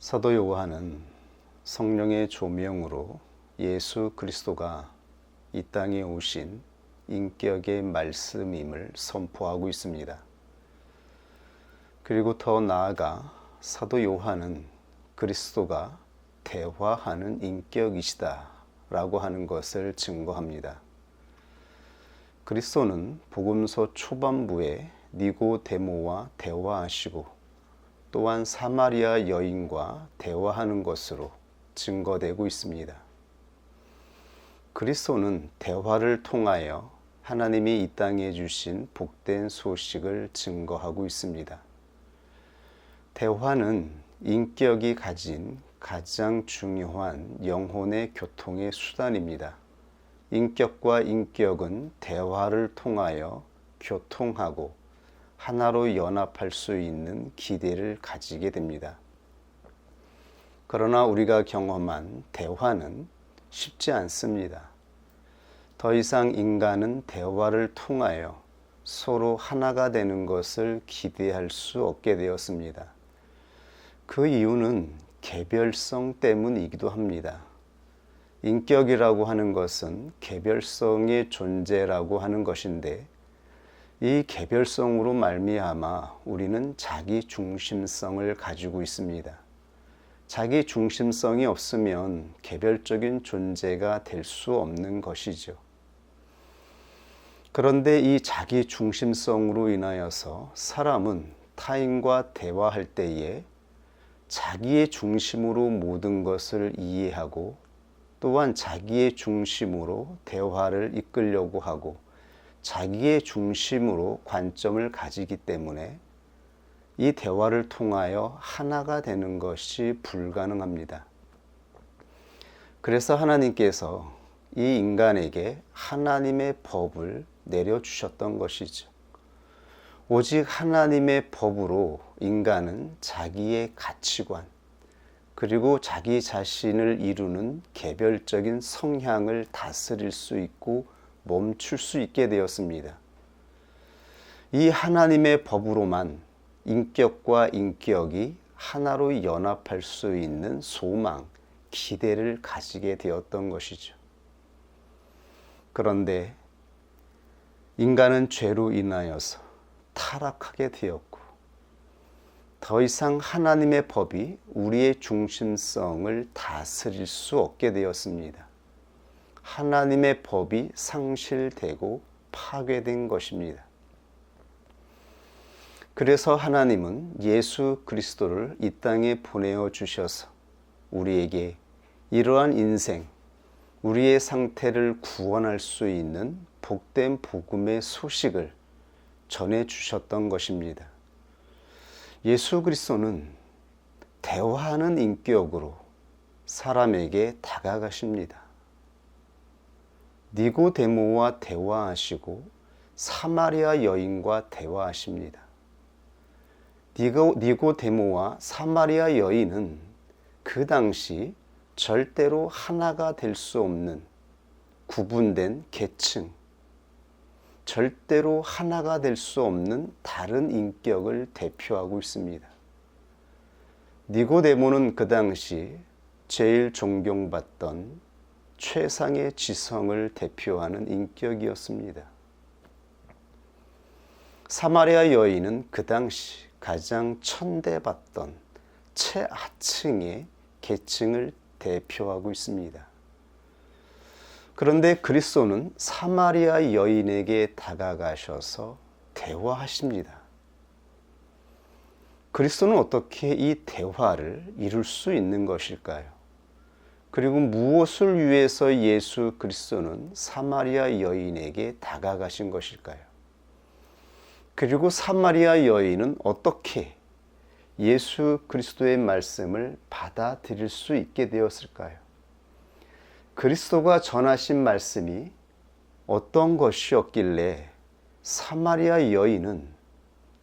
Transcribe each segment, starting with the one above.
사도 요한은 성령의 조명으로 예수 그리스도가 이 땅에 오신 인격의 말씀임을 선포하고 있습니다. 그리고 더 나아가 사도 요한은 그리스도가 대화하는 인격이시다 라고 하는 것을 증거합니다. 그리스도는 복음서 초반부에 니고데모와 대화하시고 또한 사마리아 여인과 대화하는 것으로 증거되고 있습니다. 그리스도는 대화를 통하여 하나님이 이 땅에 주신 복된 소식을 증거하고 있습니다. 대화는 인격이 가진 가장 중요한 영혼의 교통의 수단입니다. 인격과 인격은 대화를 통하여 교통하고 하나로 연합할 수 있는 기대를 가지게 됩니다. 그러나 우리가 경험한 대화는 쉽지 않습니다. 더 이상 인간은 대화를 통하여 서로 하나가 되는 것을 기대할 수 없게 되었습니다. 그 이유는 개별성 때문이기도 합니다. 인격이라고 하는 것은 개별성의 존재라고 하는 것인데 이 개별성으로 말미암아 우리는 자기 중심성을 가지고 있습니다. 자기 중심성이 없으면 개별적인 존재가 될 수 없는 것이죠. 그런데 이 자기 중심성으로 인하여서 사람은 타인과 대화할 때에 자기의 중심으로 모든 것을 이해하고 또한 자기의 중심으로 대화를 이끌려고 하고 자기의 중심으로 관점을 가지기 때문에 이 대화를 통하여 하나가 되는 것이 불가능합니다. 그래서 하나님께서 이 인간에게 하나님의 법을 내려주셨던 것이죠. 오직 하나님의 법으로 인간은 자기의 가치관 그리고 자기 자신을 이루는 개별적인 성향을 다스릴 수 있고 멈출 수 있게 되었습니다. 이 하나님의 법으로만 인격과 인격이 하나로 연합할 수 있는 소망, 기대를 가지게 되었던 것이죠. 그런데 인간은 죄로 인하여서 타락하게 되었고 더 이상 하나님의 법이 우리의 중심성을 다스릴 수 없게 되었습니다. 하나님의 법이 상실되고 파괴된 것입니다. 그래서 하나님은 예수 그리스도를 이 땅에 보내어 주셔서 우리에게 이러한 인생, 우리의 상태를 구원할 수 있는 복된 복음의 소식을 전해 주셨던 것입니다. 예수 그리스도는 대화하는 인격으로 사람에게 다가가십니다. 니고데모와 대화하시고 사마리아 여인과 대화하십니다. 니고데모와 사마리아 여인은 그 당시 절대로 하나가 될 수 없는 구분된 계층, 절대로 하나가 될 수 없는 다른 인격을 대표하고 있습니다. 니고데모는 그 당시 제일 존경받던 최상의 지성을 대표하는 인격이었습니다. 사마리아 여인은 그 당시 가장 천대받던 최하층의 계층을 대표하고 있습니다. 그런데 그리스도는 사마리아 여인에게 다가가셔서 대화하십니다. 그리스도는 어떻게 이 대화를 이룰 수 있는 것일까요? 그리고 무엇을 위해서 예수 그리스도는 사마리아 여인에게 다가가신 것일까요? 그리고 사마리아 여인은 어떻게 예수 그리스도의 말씀을 받아들일 수 있게 되었을까요? 그리스도가 전하신 말씀이 어떤 것이었길래 사마리아 여인은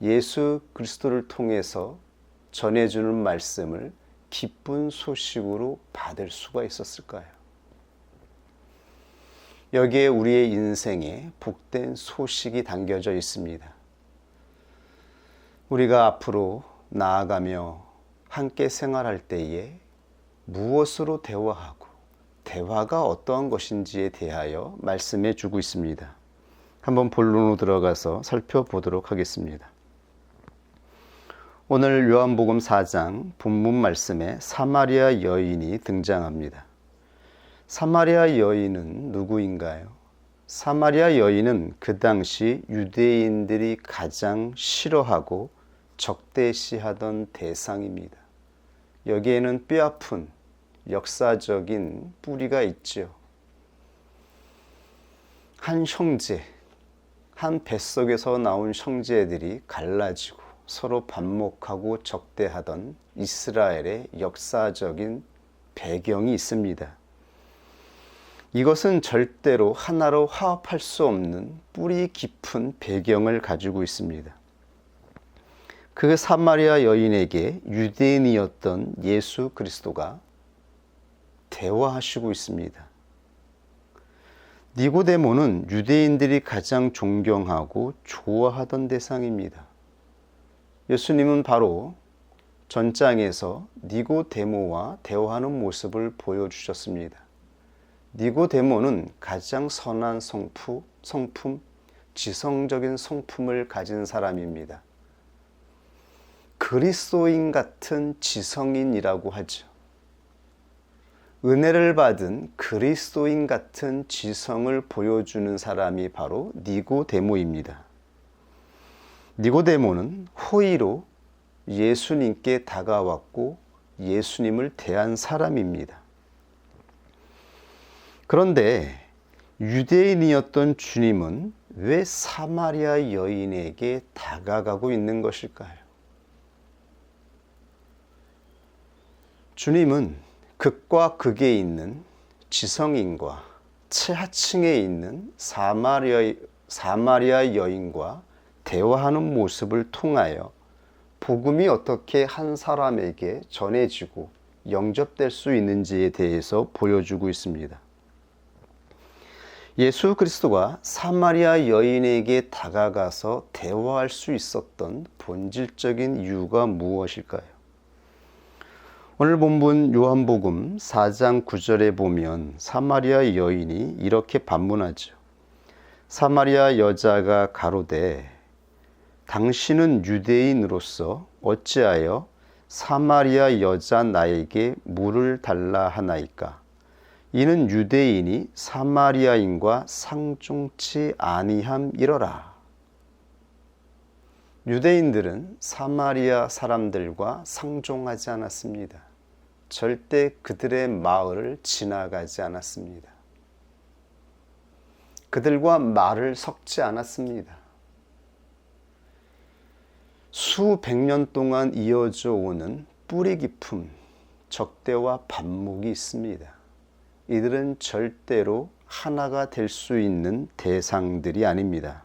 예수 그리스도를 통해서 전해주는 말씀을 기쁜 소식으로 받을 수가 있었을까요? 여기에 우리의 인생에 복된 소식이 담겨져 있습니다. 우리가 앞으로 나아가며 함께 생활할 때에 무엇으로 대화하고 대화가 어떠한 것인지에 대하여 말씀해 주고 있습니다. 한번 본론으로 들어가서 살펴보도록 하겠습니다. 오늘 요한복음 4장 본문 말씀에 사마리아 여인이 등장합니다. 사마리아 여인은 누구인가요? 사마리아 여인은 그 당시 유대인들이 가장 싫어하고 적대시하던 대상입니다. 여기에는 뼈아픈 역사적인 뿌리가 있죠. 한 형제, 한 뱃속에서 나온 형제들이 갈라지고 서로 반목하고 적대하던 이스라엘의 역사적인 배경이 있습니다. 이것은 절대로 하나로 화합할 수 없는 뿌리 깊은 배경을 가지고 있습니다. 그 사마리아 여인에게 유대인이었던 예수 그리스도가 대화하시고 있습니다. 니고데모는 유대인들이 가장 존경하고 좋아하던 대상입니다. 예수님은 바로 전장에서 니고데모와 대화하는 모습을 보여주셨습니다. 니고데모는 가장 선한 성품, 지성적인 성품을 가진 사람입니다. 그리스도인 같은 지성인이라고 하죠. 은혜를 받은 그리스도인 같은 지성을 보여주는 사람이 바로 니고데모입니다. 니고데모는 호의로 예수님께 다가왔고 예수님을 대한 사람입니다. 그런데 유대인이었던 주님은 왜 사마리아 여인에게 다가가고 있는 것일까요? 주님은 극과 극에 있는 지성인과 최하층에 있는 사마리아 여인과 대화하는 모습을 통하여 복음이 어떻게 한 사람에게 전해지고 영접될 수 있는지에 대해서 보여주고 있습니다. 예수 그리스도가 사마리아 여인에게 다가가서 대화할 수 있었던 본질적인 이유가 무엇일까요? 오늘 본문 요한복음 4장 9절에 보면 사마리아 여인이 이렇게 반문하죠. 사마리아 여자가 가로되 당신은 유대인으로서 어찌하여 사마리아 여자 나에게 물을 달라 하나이까? 이는 유대인이 사마리아인과 상종치 아니함이러라. 유대인들은 사마리아 사람들과 상종하지 않았습니다. 절대 그들의 마을을 지나가지 않았습니다. 그들과 말을 섞지 않았습니다. 수백 년 동안 이어져 오는 뿌리 깊은 적대와 반목이 있습니다. 이들은 절대로 하나가 될 수 있는 대상들이 아닙니다.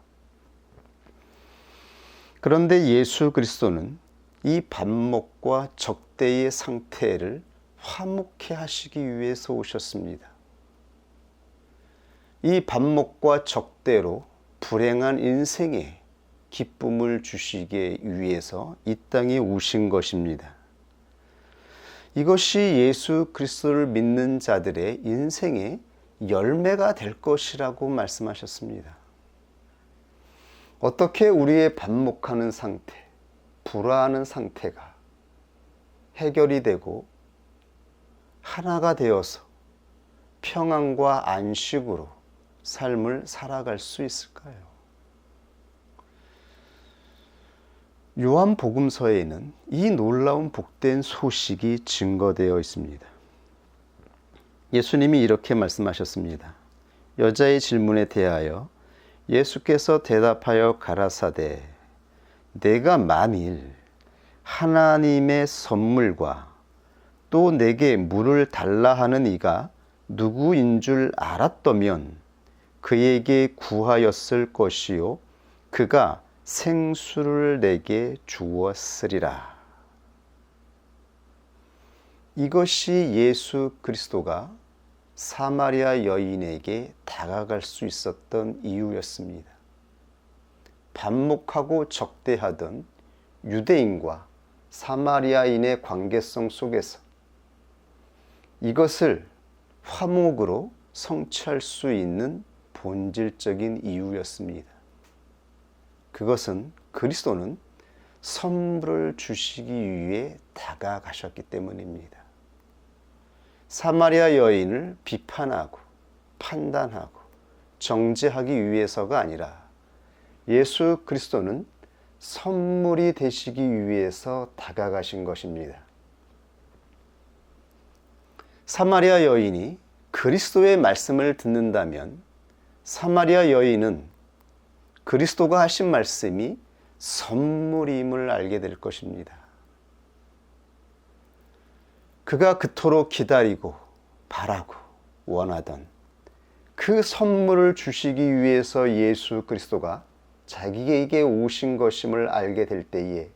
그런데 예수 그리스도는 이 반목과 적대의 상태를 화목케 하시기 위해서 오셨습니다. 이 반목과 적대로 불행한 인생에 기쁨을 주시기 위해서 이 땅에 오신 것입니다. 이것이 예수 그리스도를 믿는 자들의 인생의 열매가 될 것이라고 말씀하셨습니다. 어떻게 우리의 반목하는 상태, 불화하는 상태가 해결이 되고 하나가 되어서 평안과 안식으로 삶을 살아갈 수 있을까요? 요한복음서에는 이 놀라운 복된 소식이 증거되어 있습니다. 예수님이 이렇게 말씀하셨습니다. 여자의 질문에 대하여 예수께서 대답하여 가라사대 내가 만일 하나님의 선물과 또 내게 물을 달라 하는 이가 누구인 줄 알았더면 그에게 구하였을 것이요 그가 생수를 내게 주었으리라. 이것이 예수 그리스도가 사마리아 여인에게 다가갈 수 있었던 이유였습니다. 반목하고 적대하던 유대인과 사마리아인의 관계성 속에서 이것을 화목으로 성취할 수 있는 본질적인 이유였습니다. 그것은 그리스도는 선물을 주시기 위해 다가가셨기 때문입니다. 사마리아 여인을 비판하고 판단하고 정죄하기 위해서가 아니라 예수 그리스도는 선물이 되시기 위해서 다가가신 것입니다. 사마리아 여인이 그리스도의 말씀을 듣는다면 사마리아 여인은 그리스도가 하신 말씀이 선물임을 알게 될 것입니다. 그가 그토록 기다리고 바라고 원하던 그 선물을 주시기 위해서 예수 그리스도가 자기에게 오신 것임을 알게 될 때에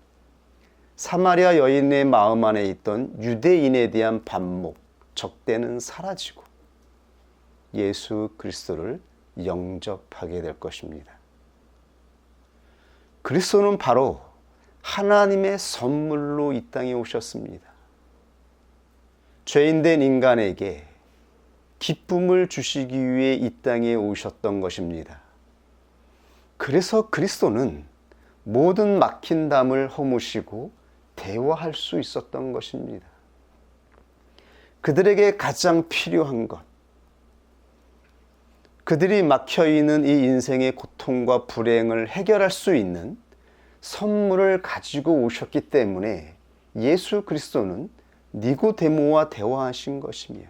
사마리아 여인의 마음 안에 있던 유대인에 대한 반목, 적대는 사라지고 예수 그리스도를 영접하게 될 것입니다. 그리스도는 바로 하나님의 선물로 이 땅에 오셨습니다. 죄인된 인간에게 기쁨을 주시기 위해 이 땅에 오셨던 것입니다. 그래서 그리스도는 모든 막힌 담을 허무시고 대화할 수 있었던 것입니다. 그들에게 가장 필요한 것, 그들이 막혀있는 이 인생의 고통과 불행을 해결할 수 있는 선물을 가지고 오셨기 때문에 예수 그리스도는 니고데모와 대화하신 것이며,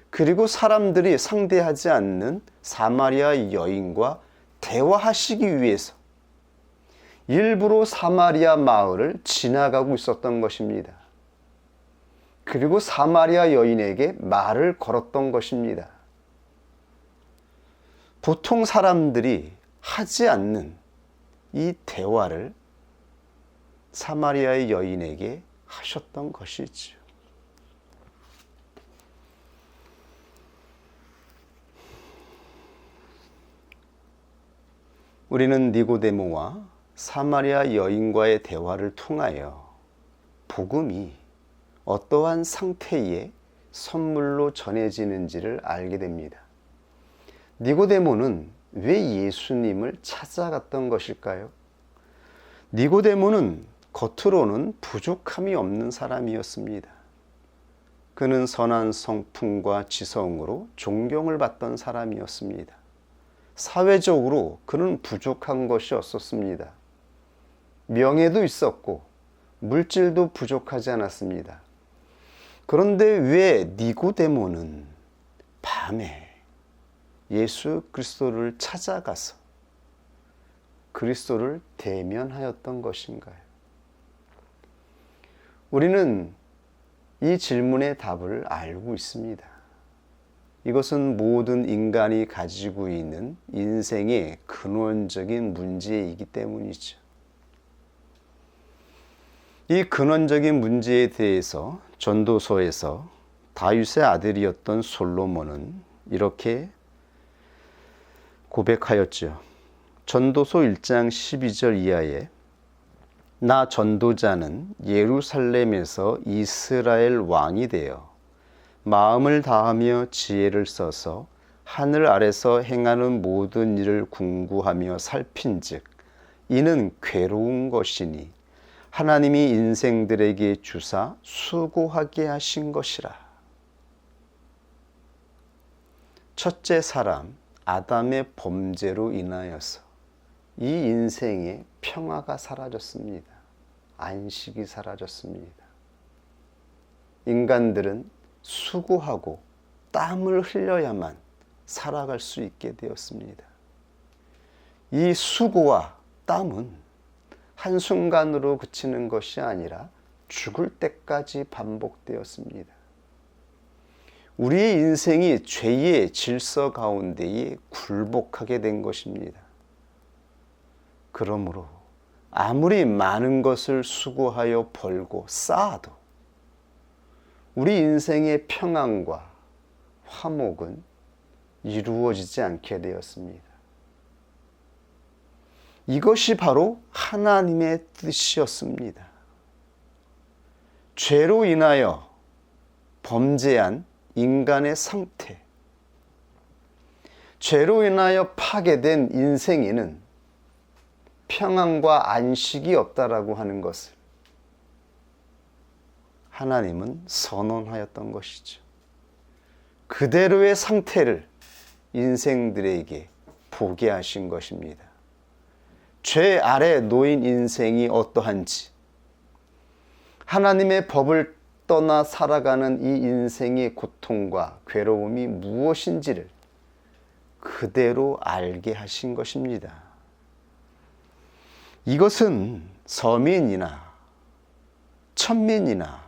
그리고 사람들이 상대하지 않는 사마리아 여인과 대화하시기 위해서 일부러 사마리아 마을을 지나가고 있었던 것입니다. 그리고 사마리아 여인에게 말을 걸었던 것입니다. 보통 사람들이 하지 않는 이 대화를 사마리아의 여인에게 하셨던 것이지요. 우리는 니고데모와 사마리아 여인과의 대화를 통하여 복음이 어떠한 상태의 선물로 전해지는지를 알게 됩니다. 니고데모는 왜 예수님을 찾아갔던 것일까요? 니고데모는 겉으로는 부족함이 없는 사람이었습니다. 그는 선한 성품과 지성으로 존경을 받던 사람이었습니다. 사회적으로 그는 부족한 것이 없었습니다. 명예도 있었고 물질도 부족하지 않았습니다. 그런데 왜 니고데모는 밤에 예수 그리스도를 찾아가서 그리스도를 대면하였던 것인가요? 우리는 이 질문의 답을 알고 있습니다. 이것은 모든 인간이 가지고 있는 인생의 근원적인 문제이기 때문이죠. 이 근원적인 문제에 대해서 전도서에서 다윗의 아들이었던 솔로몬은 이렇게 고백하였죠. 전도서 1장 12절 이하에 나 전도자는 예루살렘에서 이스라엘 왕이 되어 마음을 다하며 지혜를 써서 하늘 아래서 행하는 모든 일을 궁구하며 살핀즉 이는 괴로운 것이니 하나님이 인생들에게 주사 수고하게 하신 것이라. 첫째 사람 아담의 범죄로 인하여서 이 인생의 평화가 사라졌습니다. 안식이 사라졌습니다. 인간들은 수고하고 땀을 흘려야만 살아갈 수 있게 되었습니다. 이 수고와 땀은 한순간으로 그치는 것이 아니라 죽을 때까지 반복되었습니다. 우리의 인생이 죄의 질서 가운데에 굴복하게 된 것입니다. 그러므로 아무리 많은 것을 수고하여 벌고 쌓아도 우리 인생의 평안과 화목은 이루어지지 않게 되었습니다. 이것이 바로 하나님의 뜻이었습니다. 죄로 인하여 범죄한 인간의 상태, 죄로 인하여 파괴된 인생에는 평안과 안식이 없다라고 하는 것을 하나님은 선언하였던 것이죠. 그대로의 상태를 인생들에게 보게 하신 것입니다. 죄 아래 놓인 인생이 어떠한지, 하나님의 법을 떠나 살아가는 이 인생의 고통과 괴로움이 무엇인지를 그대로 알게 하신 것입니다. 이것은 서민이나 천민이나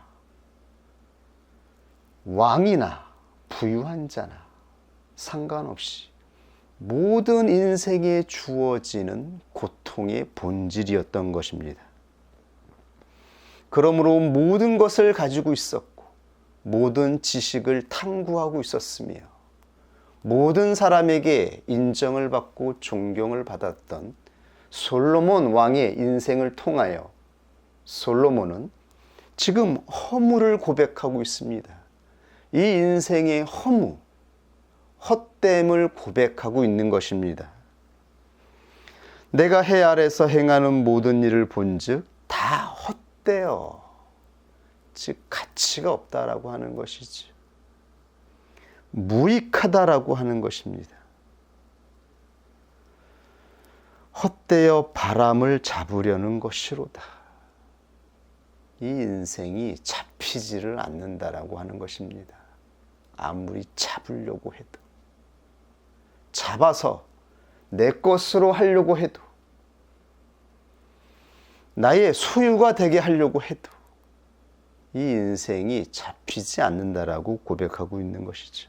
왕이나 부유한 자나 상관없이 모든 인생에 주어지는 고통의 본질이었던 것입니다. 그러므로 모든 것을 가지고 있었고 모든 지식을 탐구하고 있었으며 모든 사람에게 인정을 받고 존경을 받았던 솔로몬 왕의 인생을 통하여 솔로몬은 지금 허물을 고백하고 있습니다. 이 인생의 허무, 헛됨을 고백하고 있는 것입니다. 내가 해 아래서 행하는 모든 일을 본즉 다 헛되어, 즉 가치가 없다라고 하는 것이지, 무익하다라고 하는 것입니다. 헛되어 바람을 잡으려는 것이로다. 이 인생이 잡히지를 않는다라고 하는 것입니다. 아무리 잡으려고 해도, 잡아서 내 것으로 하려고 해도, 나의 소유가 되게 하려고 해도 이 인생이 잡히지 않는다라고 고백하고 있는 것이죠.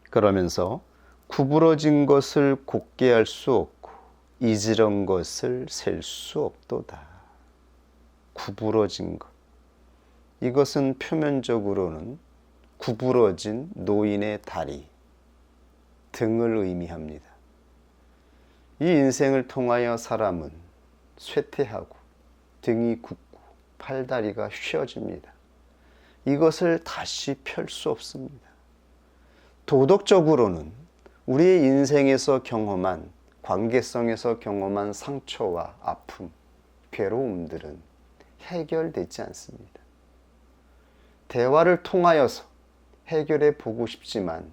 그러면서 구부러진 것을 곱게 할 수 없고 이지런 것을 셀 수 없도다. 구부러진 것, 이것은 표면적으로는 구부러진 노인의 다리, 등을 의미합니다. 이 인생을 통하여 사람은 쇠퇴하고 등이 굽고 팔다리가 휘어집니다. 이것을 다시 펼 수 없습니다. 도덕적으로는 우리의 인생에서 경험한, 관계성에서 경험한 상처와 아픔, 괴로움들은 해결되지 않습니다. 대화를 통하여서 해결해 보고 싶지만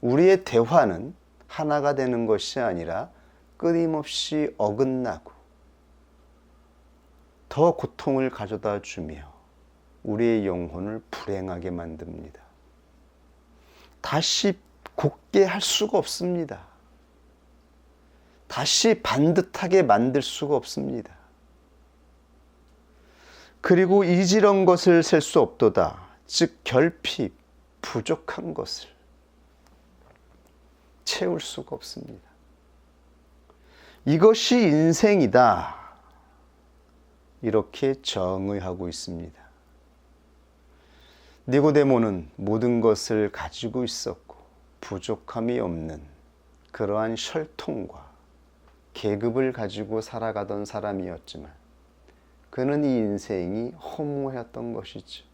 우리의 대화는 하나가 되는 것이 아니라 끊임없이 어긋나고 더 고통을 가져다 주며 우리의 영혼을 불행하게 만듭니다. 다시 곱게 할 수가 없습니다. 다시 반듯하게 만들 수가 없습니다. 그리고 이지런 것을 셀 수 없도다. 즉 결핍, 부족한 것을 채울 수가 없습니다. 이것이 인생이다. 이렇게 정의하고 있습니다. 니고데모는 모든 것을 가지고 있었고 부족함이 없는 그러한 혈통과 계급을 가지고 살아가던 사람이었지만 그는 이 인생이 허무했던 것이죠.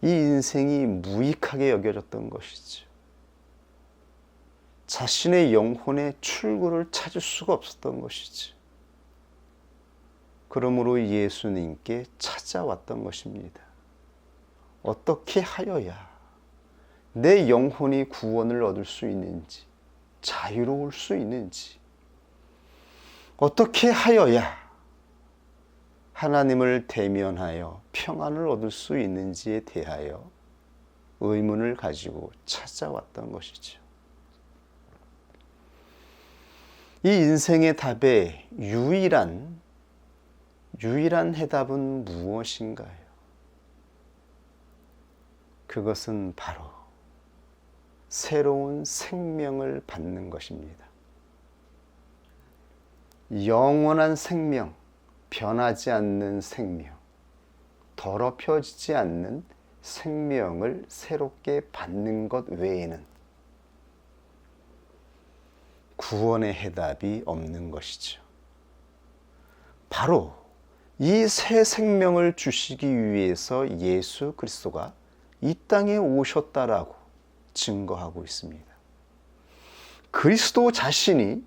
이 인생이 무익하게 여겨졌던 것이죠. 자신의 영혼의 출구를 찾을 수가 없었던 것이죠. 그러므로 예수님께 찾아왔던 것입니다. 어떻게 하여야 내 영혼이 구원을 얻을 수 있는지, 자유로울 수 있는지, 어떻게 하여야 하나님을 대면하여 평안을 얻을 수 있는지에 대하여 의문을 가지고 찾아왔던 것이죠. 이 인생의 답의 유일한 해답은 무엇인가요? 그것은 바로 새로운 생명을 받는 것입니다. 영원한 생명, 변하지 않는 생명, 더럽혀지지 않는 생명을 새롭게 받는 것 외에는 구원의 해답이 없는 것이죠. 바로 이 새 생명을 주시기 위해서 예수 그리스도가 이 땅에 오셨다라고 증거하고 있습니다. 그리스도 자신이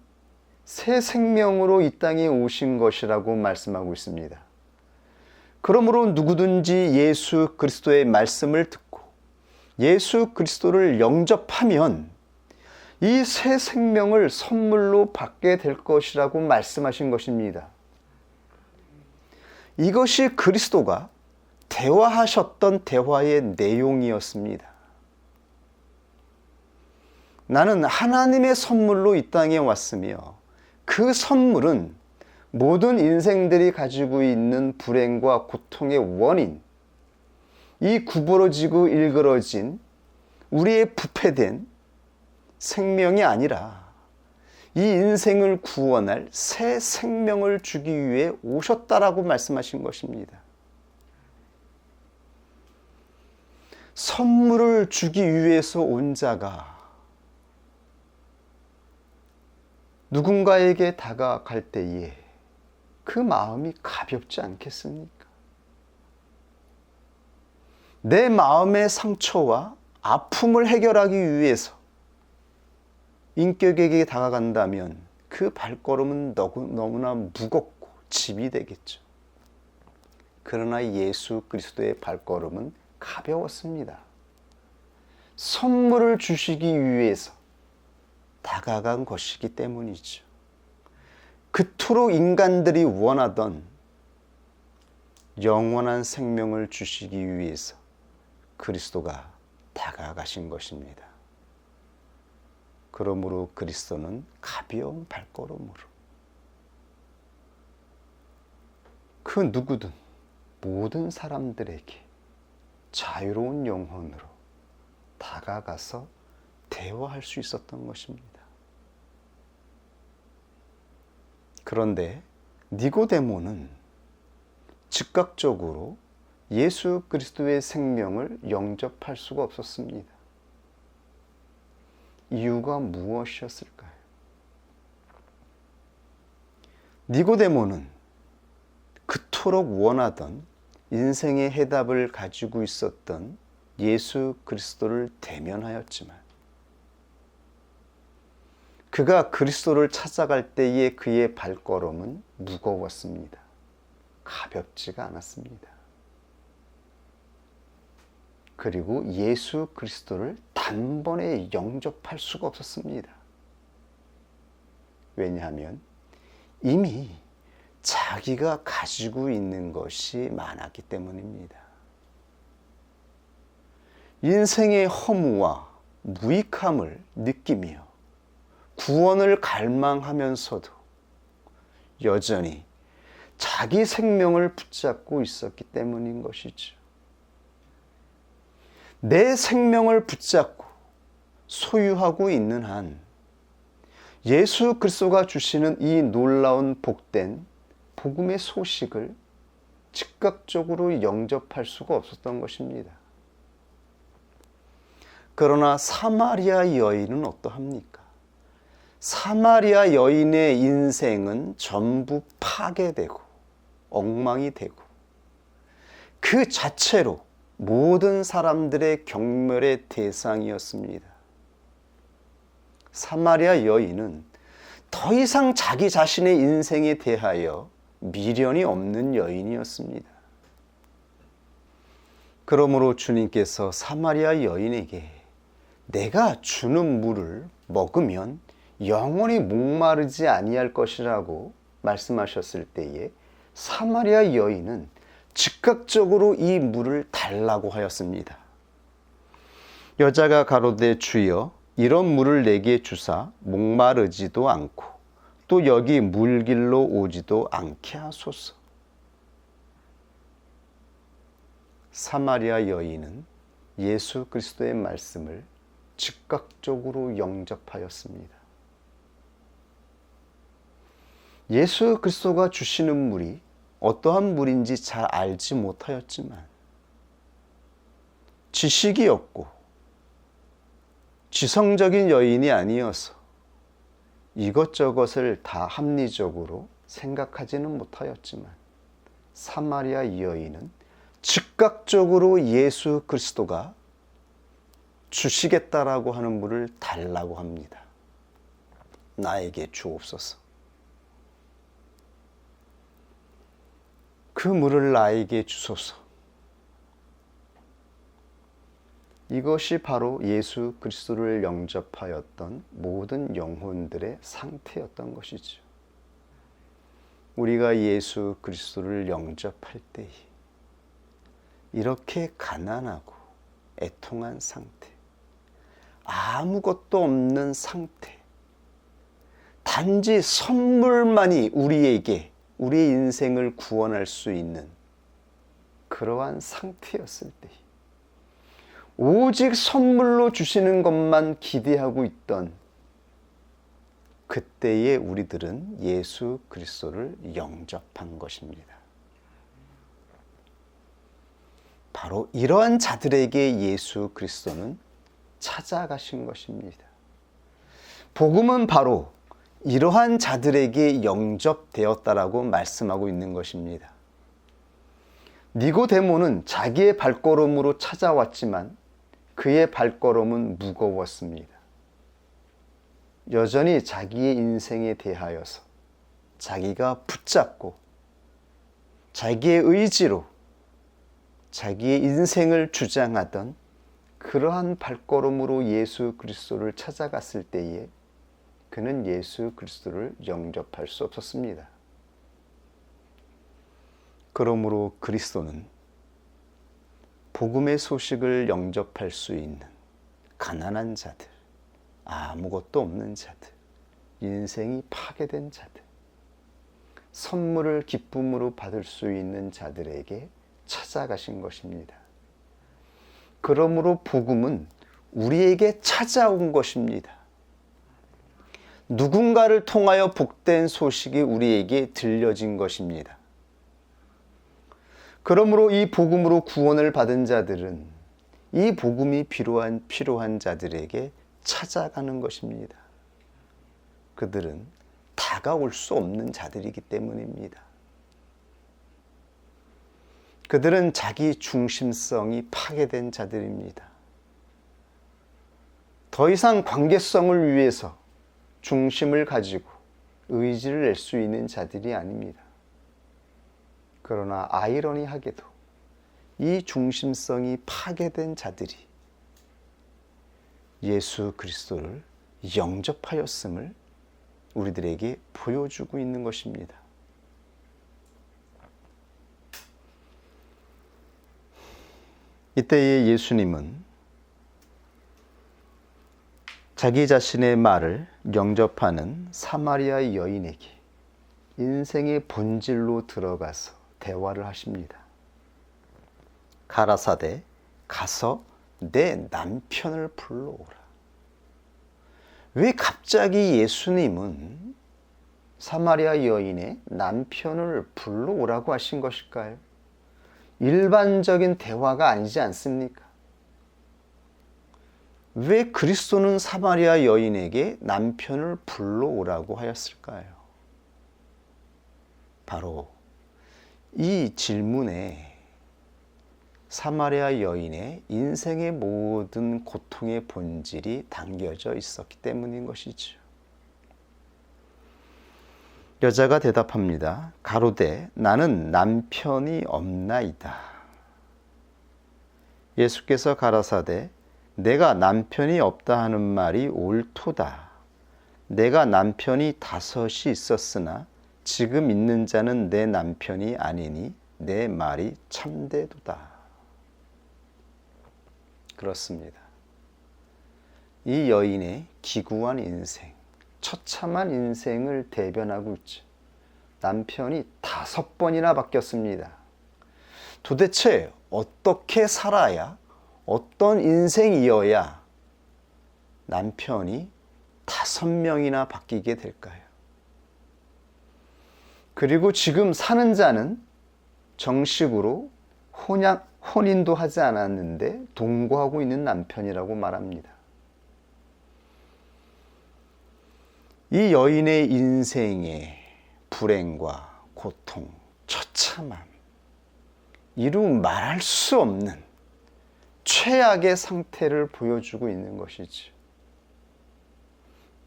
새 생명으로 이 땅에 오신 것이라고 말씀하고 있습니다. 그러므로 누구든지 예수 그리스도의 말씀을 듣고 예수 그리스도를 영접하면 이 새 생명을 선물로 받게 될 것이라고 말씀하신 것입니다. 이것이 그리스도가 대화하셨던 대화의 내용이었습니다. 나는 하나님의 선물로 이 땅에 왔으며 그 선물은 모든 인생들이 가지고 있는 불행과 고통의 원인, 이 구부러지고 일그러진 우리의 부패된 생명이 아니라 이 인생을 구원할 새 생명을 주기 위해 오셨다라고 말씀하신 것입니다. 선물을 주기 위해서 온 자가 누군가에게 다가갈 때에 그 마음이 가볍지 않겠습니까? 내 마음의 상처와 아픔을 해결하기 위해서 인격에게 다가간다면 그 발걸음은 너무나 무겁고 짐이 되겠죠. 그러나 예수 그리스도의 발걸음은 가벼웠습니다. 선물을 주시기 위해서 다가간 것이기 때문이죠. 그토록 인간들이 원하던 영원한 생명을 주시기 위해서 그리스도가 다가가신 것입니다. 그러므로 그리스도는 가벼운 발걸음으로 그 누구든 모든 사람들에게 자유로운 영혼으로 다가가서 대화할 수 있었던 것입니다. 그런데 니고데모는 즉각적으로 예수 그리스도의 생명을 영접할 수가 없었습니다. 이유가 무엇이었을까요? 니고데모는 그토록 원하던 인생의 해답을 가지고 있었던 예수 그리스도를 대면하였지만 그가 그리스도를 찾아갈 때의 그의 발걸음은 무거웠습니다. 가볍지가 않았습니다. 그리고 예수 그리스도를 단번에 영접할 수가 없었습니다. 왜냐하면 이미 자기가 가지고 있는 것이 많았기 때문입니다. 인생의 허무와 무익함을 느끼며 구원을 갈망하면서도 여전히 자기 생명을 붙잡고 있었기 때문인 것이죠. 내 생명을 붙잡고 소유하고 있는 한 예수 그리스도가 주시는 이 놀라운 복된 복음의 소식을 즉각적으로 영접할 수가 없었던 것입니다. 그러나 사마리아 여인은 어떠합니까? 사마리아 여인의 인생은 전부 파괴되고 엉망이 되고 그 자체로 모든 사람들의 경멸의 대상이었습니다. 사마리아 여인은 더 이상 자기 자신의 인생에 대하여 미련이 없는 여인이었습니다. 그러므로 주님께서 사마리아 여인에게 내가 주는 물을 먹으면 영원히 목마르지 아니할 것이라고 말씀하셨을 때에 사마리아 여인은 즉각적으로 이 물을 달라고 하였습니다. 여자가 가로되 주여 이런 물을 내게 주사 목마르지도 않고 또 여기 물길로 오지도 않게 하소서. 사마리아 여인은 예수 그리스도의 말씀을 즉각적으로 영접하였습니다. 예수 그리스도가 주시는 물이 어떠한 물인지 잘 알지 못하였지만 지식이 없고 지성적인 여인이 아니어서 이것저것을 다 합리적으로 생각하지는 못하였지만 사마리아 여인은 즉각적으로 예수 그리스도가 주시겠다라고 하는 물을 달라고 합니다. 나에게 주옵소서. 그 물을 나에게 주소서. 이것이 바로 예수 그리스도를 영접하였던 모든 영혼들의 상태였던 것이죠. 우리가 예수 그리스도를 영접할 때에 이렇게 가난하고 애통한 상태, 아무것도 없는 상태, 단지 선물만이 우리에게 우리의 인생을 구원할 수 있는 그러한 상태였을 때, 오직 선물로 주시는 것만 기대하고 있던 그때에 우리들은 예수 그리스도를 영접한 것입니다. 바로 이러한 자들에게 예수 그리스도는 찾아가신 것입니다. 복음은 바로 이러한 자들에게 영접되었다라고 말씀하고 있는 것입니다. 니고데모는 자기의 발걸음으로 찾아왔지만 그의 발걸음은 무거웠습니다. 여전히 자기의 인생에 대하여서 자기가 붙잡고 자기의 의지로 자기의 인생을 주장하던 그러한 발걸음으로 예수 그리스도를 찾아갔을 때에 그는 예수 그리스도를 영접할 수 없었습니다. 그러므로 그리스도는 복음의 소식을 영접할 수 있는 가난한 자들, 아무것도 없는 자들, 인생이 파괴된 자들, 선물을 기쁨으로 받을 수 있는 자들에게 찾아가신 것입니다. 그러므로 복음은 우리에게 찾아온 것입니다. 누군가를 통하여 복된 소식이 우리에게 들려진 것입니다. 그러므로 이 복음으로 구원을 받은 자들은 이 복음이 필요한 자들에게 찾아가는 것입니다. 그들은 다가올 수 없는 자들이기 때문입니다. 그들은 자기 중심성이 파괴된 자들입니다. 더 이상 관계성을 위해서 중심을 가지고 의지를 낼 수 있는 자들이 아닙니다. 그러나 아이러니하게도 이 중심성이 파괴된 자들이 예수 그리스도를 영접하였음을 우리들에게 보여주고 있는 것입니다. 이때에 예수님은 자기 자신의 말을 영접하는 사마리아 여인에게 인생의 본질로 들어가서 대화를 하십니다. 가라사대 가서 내 남편을 불러오라. 왜 갑자기 예수님은 사마리아 여인의 남편을 불러오라고 하신 것일까요? 일반적인 대화가 아니지 않습니까? 왜 그리스도는 사마리아 여인에게 남편을 불러오라고 하였을까요? 바로 이 질문에 사마리아 여인의 인생의 모든 고통의 본질이 담겨져 있었기 때문인 것이죠. 여자가 대답합니다. 가로되 나는 남편이 없나이다. 예수께서 가라사대 내가 남편이 없다 하는 말이 옳도다. 내가 남편이 5이 있었으나 지금 있는 자는 내 남편이 아니니 내 말이 참되도다. 그렇습니다. 이 여인의 기구한 인생, 처참한 인생을 대변하고 있죠. 남편이 5번이나 바뀌었습니다. 도대체 어떻게 살아야, 어떤 인생이어야 남편이 5명이나 바뀌게 될까요? 그리고 지금 사는 자는 정식으로 혼인도 하지 않았는데 동거하고 있는 남편이라고 말합니다. 이 여인의 인생의 불행과 고통, 처참함, 이루 말할 수 없는 최악의 상태를 보여주고 있는 것이지.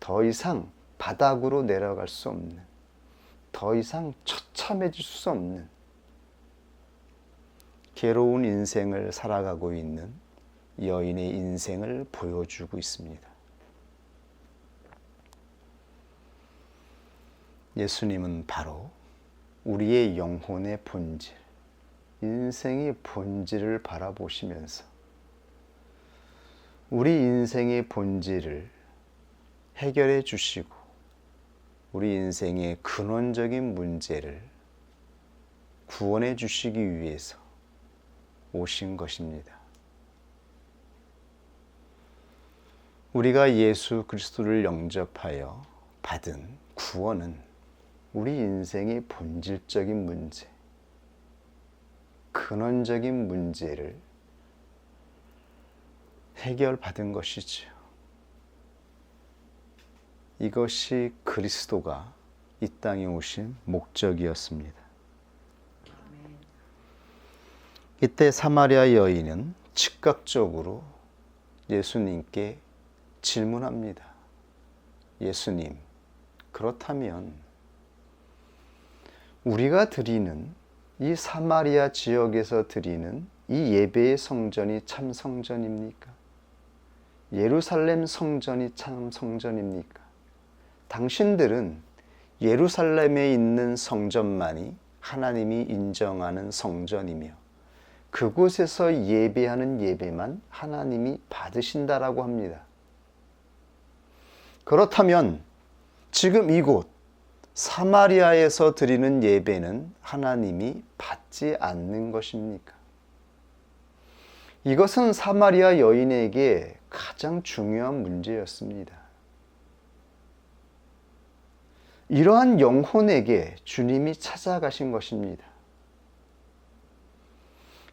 더 이상 바닥으로 내려갈 수 없는, 더 이상 처참해질 수 없는 괴로운 인생을 살아가고 있는 여인의 인생을 보여주고 있습니다. 예수님은 바로 우리의 영혼의 본질, 인생의 본질을 바라보시면서 우리 인생의 본질을 해결해 주시고 우리 인생의 근원적인 문제를 구원해 주시기 위해서 오신 것입니다. 우리가 예수 그리스도를 영접하여 받은 구원은 우리 인생의 본질적인 문제, 근원적인 문제를 해결받은 것이지요. 이것이 그리스도가 이 땅에 오신 목적이었습니다. 이때 사마리아 여인은 즉각적으로 예수님께 질문합니다. 예수님, 그렇다면 우리가 드리는 이 사마리아 지역에서 드리는 이 예배의 성전이 참 성전입니까? 예루살렘 성전이 참 성전입니까? 당신들은 예루살렘에 있는 성전만이 하나님이 인정하는 성전이며 그곳에서 예배하는 예배만 하나님이 받으신다라고 합니다. 그렇다면 지금 이곳 사마리아에서 드리는 예배는 하나님이 받지 않는 것입니까? 이것은 사마리아 여인에게 가장 중요한 문제였습니다. 이러한 영혼에게 주님이 찾아가신 것입니다.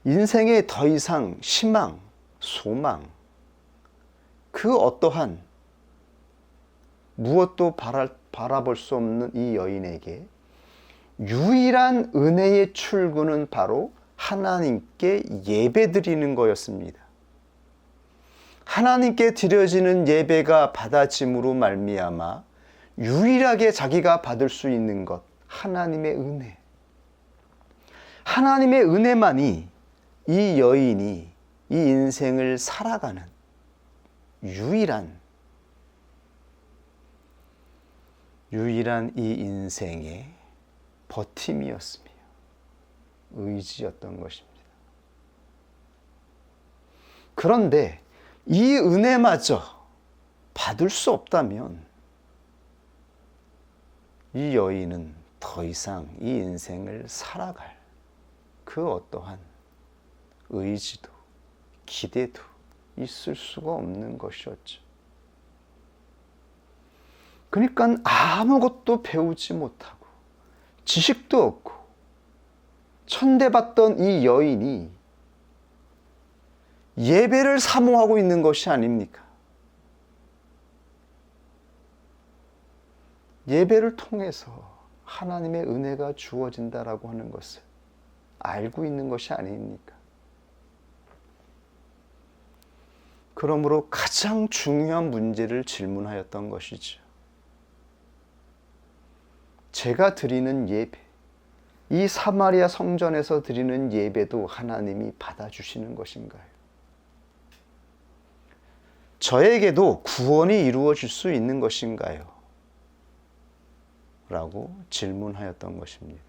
인생에 더 이상 희망, 소망, 그 어떠한 무엇도 바라볼 수 없는 이 여인에게 유일한 은혜의 출구는 바로 하나님께 예배드리는 거였습니다. 하나님께 드려지는 예배가 받아짐으로 말미암아 유일하게 자기가 받을 수 있는 것, 하나님의 은혜. 하나님의 은혜만이 이 여인이 이 인생을 살아가는 유일한 이 인생의 버팀이었으며 의지였던 것입니다. 그런데 이 은혜마저 받을 수 없다면 이 여인은 더 이상 이 인생을 살아갈 그 어떠한 의지도 기대도 있을 수가 없는 것이었죠. 그러니까 아무것도 배우지 못하고 지식도 없고 천대받던 이 여인이 예배를 사모하고 있는 것이 아닙니까? 예배를 통해서 하나님의 은혜가 주어진다라고 하는 것을 알고 있는 것이 아닙니까? 그러므로 가장 중요한 문제를 질문하였던 것이죠. 제가 드리는 예배, 이 사마리아 성전에서 드리는 예배도 하나님이 받아주시는 것인가요? 저에게도 구원이 이루어질 수 있는 것인가요? 라고 질문하였던 것입니다.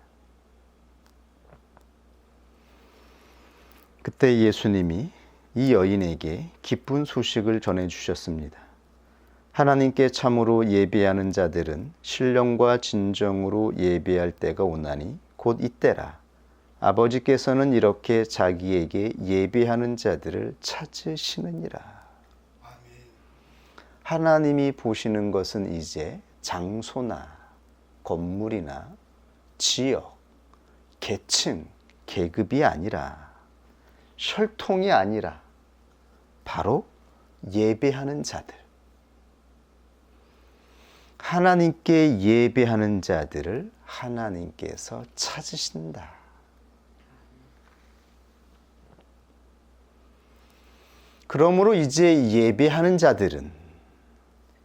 그때 예수님이 이 여인에게 기쁜 소식을 전해주셨습니다. 하나님께 참으로 예배하는 자들은 신령과 진정으로 예배할 때가 오나니 곧 이때라. 아버지께서는 이렇게 자기에게 예배하는 자들을 찾으시느니라. 아멘. 하나님이 보시는 것은 이제 장소나 건물이나 지역, 계층, 계급이 아니라 혈통이 아니라 바로 예배하는 자들. 하나님께 예배하는 자들을 하나님께서 찾으신다. 그러므로 이제 예배하는 자들은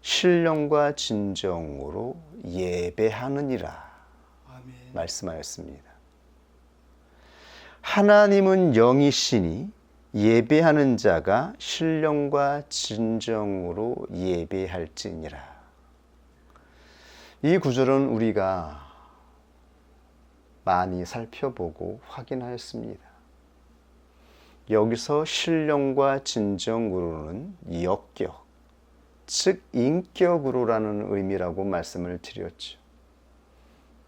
신령과 진정으로 예배하느니라 말씀하였습니다. 하나님은 영이시니 예배하는 자가 신령과 진정으로 예배할지니라. 이 구절은 우리가 많이 살펴보고 확인하였습니다. 여기서 신령과 진정으로는 역격, 즉 인격으로라는 의미라고 말씀을 드렸죠.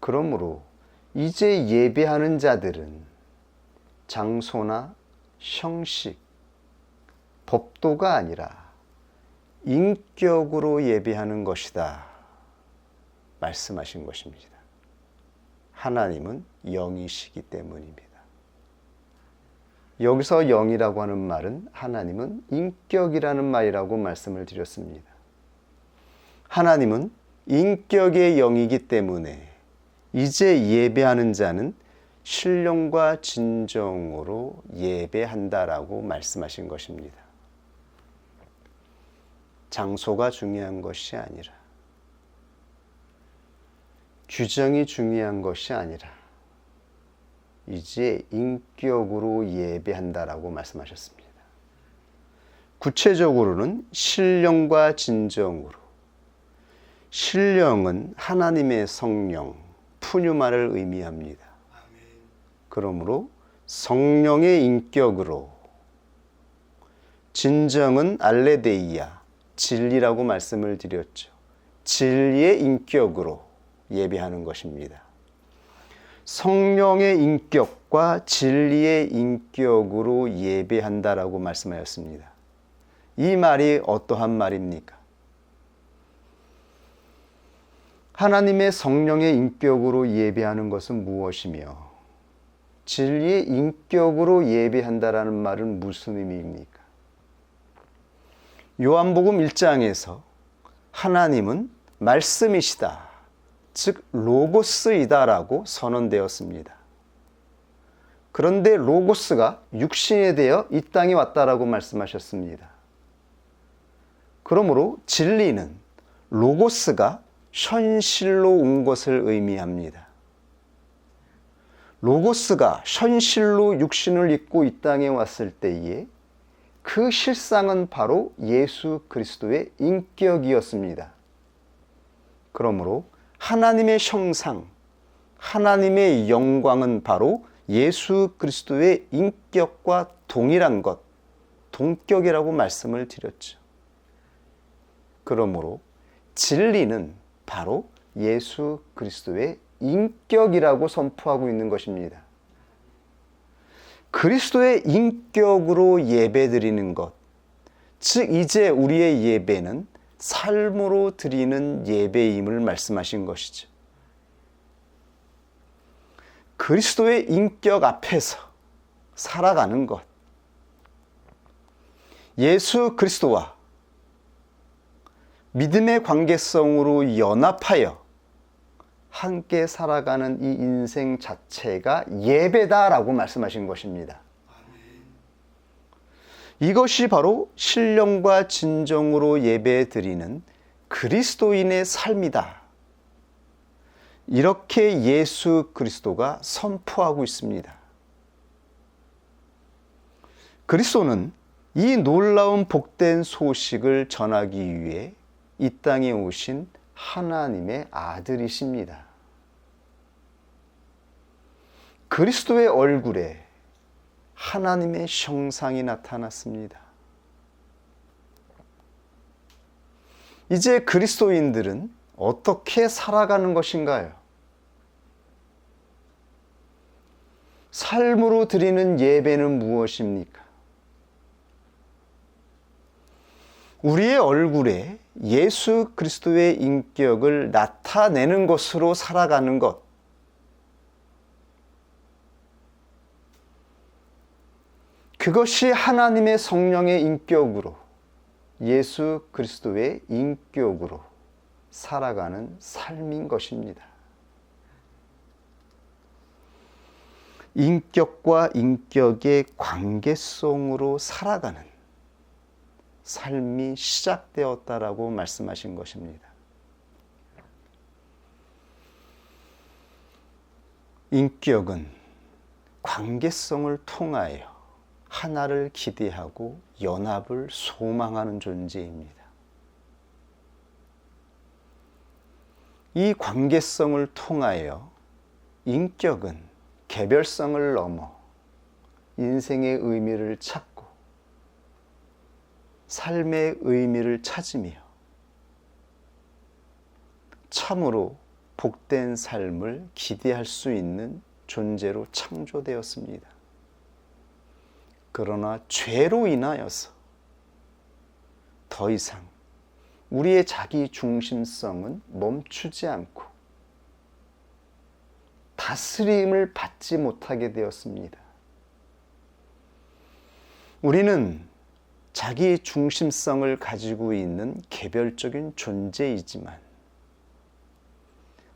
그러므로 이제 예배하는 자들은 장소나 형식, 법도가 아니라 인격으로 예배하는 것이다 말씀하신 것입니다. 하나님은 영이시기 때문입니다. 여기서 영이라고 하는 말은 하나님은 인격이라는 말이라고 말씀을 드렸습니다. 하나님은 인격의 영이기 때문에 이제 예배하는 자는 신령과 진정으로 예배한다라고 말씀하신 것입니다. 장소가 중요한 것이 아니라, 규정이 중요한 것이 아니라 이제 인격으로 예배한다라고 말씀하셨습니다. 구체적으로는 신령과 진정으로. 신령은 하나님의 성령, 푸뉴마를 의미합니다. 그러므로 성령의 인격으로, 진정은 알레데이아, 진리라고 말씀을 드렸죠. 진리의 인격으로 예배하는 것입니다. 성령의 인격과 진리의 인격으로 예배한다라고 말씀하였습니다. 이 말이 어떠한 말입니까? 하나님의 성령의 인격으로 예배하는 것은 무엇이며 진리의 인격으로 예배한다라는 말은 무슨 의미입니까? 요한복음 1장에서 하나님은 말씀이시다, 즉 로고스이다라고 선언되었습니다. 그런데 로고스가 육신이 되어 이 땅에 왔다라고 말씀하셨습니다. 그러므로 진리는 로고스가 현실로 온 것을 의미합니다. 로고스가 현실로 육신을 입고 이 땅에 왔을 때에 그 실상은 바로 예수 그리스도의 인격이었습니다. 그러므로 하나님의 형상, 하나님의 영광은 바로 예수 그리스도의 인격과 동일한 것, 동격이라고 말씀을 드렸죠. 그러므로 진리는 바로 예수 그리스도의 인격이라고 선포하고 있는 것입니다. 그리스도의 인격으로 예배드리는 것, 즉 이제 우리의 예배는 삶으로 드리는 예배임을 말씀하신 것이죠. 그리스도의 인격 앞에서 살아가는 것, 예수 그리스도와 믿음의 관계성으로 연합하여 함께 살아가는 이 인생 자체가 예배다라고 말씀하신 것입니다. 이것이 바로 신령과 진정으로 예배드리는 그리스도인의 삶이다. 이렇게 예수 그리스도가 선포하고 있습니다. 그리스도는 이 놀라운 복된 소식을 전하기 위해 이 땅에 오신 하나님의 아들이십니다. 그리스도의 얼굴에 하나님의 형상이 나타났습니다. 이제 그리스도인들은 어떻게 살아가는 것인가요? 삶으로 드리는 예배는 무엇입니까? 우리의 얼굴에 예수 그리스도의 인격을 나타내는 것으로 살아가는 것. 그것이 하나님의 성령의 인격으로, 예수 그리스도의 인격으로 살아가는 삶인 것입니다. 인격과 인격의 관계성으로 살아가는, 삶이 시작되었다라고 말씀하신 것입니다. 인격은 관계성을 통하여 하나를 기대하고 연합을 소망하는 존재입니다. 이 관계성을 통하여 인격은 개별성을 넘어 인생의 의미를 찾고 삶의 의미를 찾으며 참으로 복된 삶을 기대할 수 있는 존재로 창조되었습니다. 그러나 죄로 인하여서 더 이상 우리의 자기 중심성은 멈추지 않고 다스림을 받지 못하게 되었습니다. 우리는 자기 중심성을 가지고 있는 개별적인 존재이지만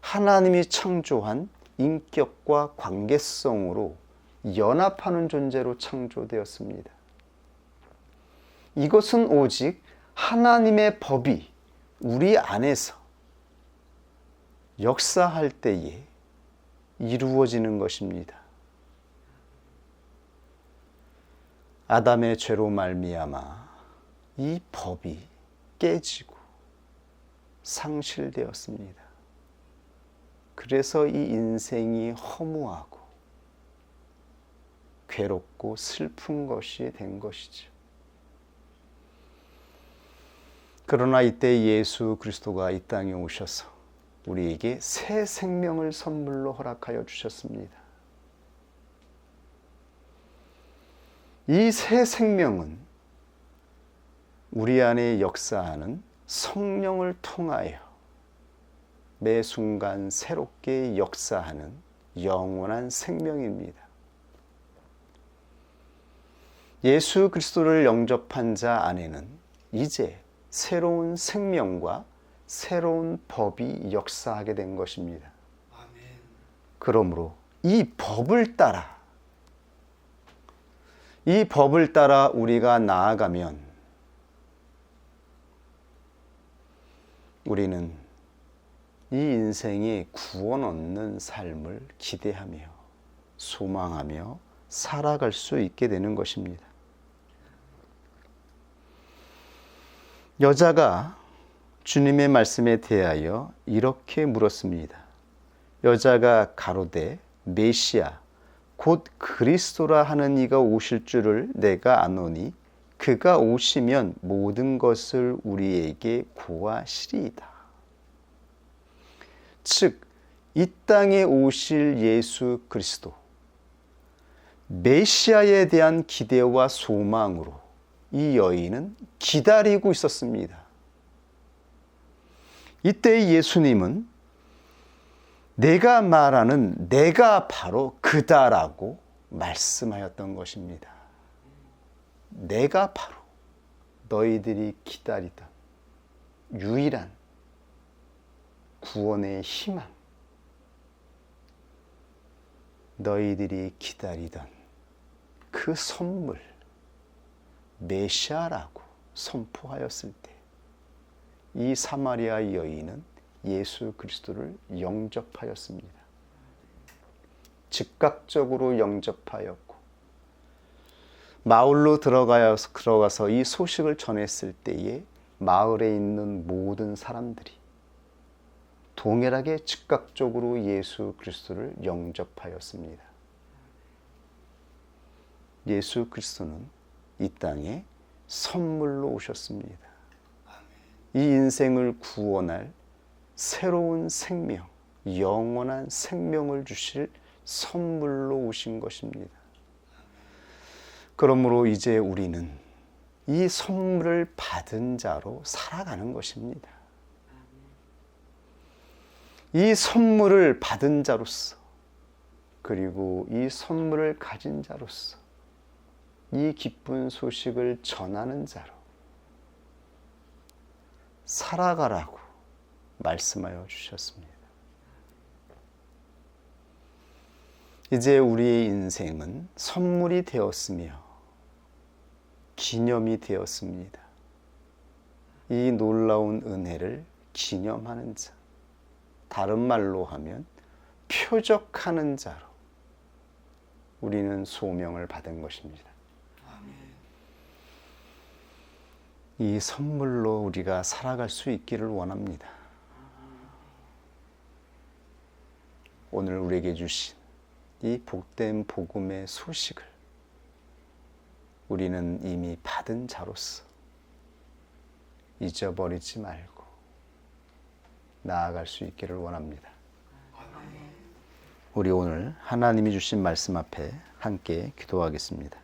하나님이 창조한 인격과 관계성으로 연합하는 존재로 창조되었습니다. 이것은 오직 하나님의 법이 우리 안에서 역사할 때에 이루어지는 것입니다. 아담의 죄로 말미암아 이 법이 깨지고 상실되었습니다. 그래서 이 인생이 허무하고 괴롭고 슬픈 것이 된 것이죠. 그러나 이때 예수 그리스도가 이 땅에 오셔서 우리에게 새 생명을 선물로 허락하여 주셨습니다. 이 새 생명은 우리 안에 역사하는 성령을 통하여 매 순간 새롭게 역사하는 영원한 생명입니다. 예수 그리스도를 영접한 자 안에는 이제 새로운 생명과 새로운 법이 역사하게 된 것입니다. 그러므로 이 법을 따라 우리가 나아가면 우리는 이 인생에 구원 얻는 삶을 기대하며 소망하며 살아갈 수 있게 되는 것입니다. 여자가 주님의 말씀에 대하여 이렇게 물었습니다. 여자가 가로되 메시아 곧 그리스도라 하는 이가 오실 줄을 내가 아노니 그가 오시면 모든 것을 우리에게 고하시리이다. 즉, 이 땅에 오실 예수 그리스도, 메시아에 대한 기대와 소망으로 이 여인은 기다리고 있었습니다. 이때 예수님은 내가 말하는 내가 바로 그다라고 말씀하였던 것입니다. 내가 바로 너희들이 기다리던 유일한 구원의 희망, 너희들이 기다리던 그 선물, 메시아라고 선포하였을 때 이 사마리아 여인은 예수 그리스도를 영접하였습니다. 즉각적으로 영접하였고 마을로 들어가서 이 소식을 전했을 때에 마을에 있는 모든 사람들이 동일하게 즉각적으로 예수 그리스도를 영접하였습니다. 예수 그리스도는 이 땅에 선물로 오셨습니다. 이 인생을 구원할 새로운 생명, 영원한 생명을 주실 선물로 오신 것입니다. 그러므로 이제 우리는 이 선물을 받은 자로 살아가는 것입니다. 이 선물을 받은 자로서, 그리고 이 선물을 가진 자로서 이 기쁜 소식을 전하는 자로 살아가라고 말씀하여 주셨습니다. 이제 우리의 인생은 선물이 되었으며 기념이 되었습니다. 이 놀라운 은혜를 기념하는 자, 다른 말로 하면 표적하는 자로 우리는 소명을 받은 것입니다. 이 선물로 우리가 살아갈 수 있기를 원합니다. 오늘 우리에게 주신 이 복된 복음의 소식을 우리는 이미 받은 자로서 잊어버리지 말고 나아갈 수 있기를 원합니다. 우리 오늘 하나님이 주신 말씀 앞에 함께 기도하겠습니다.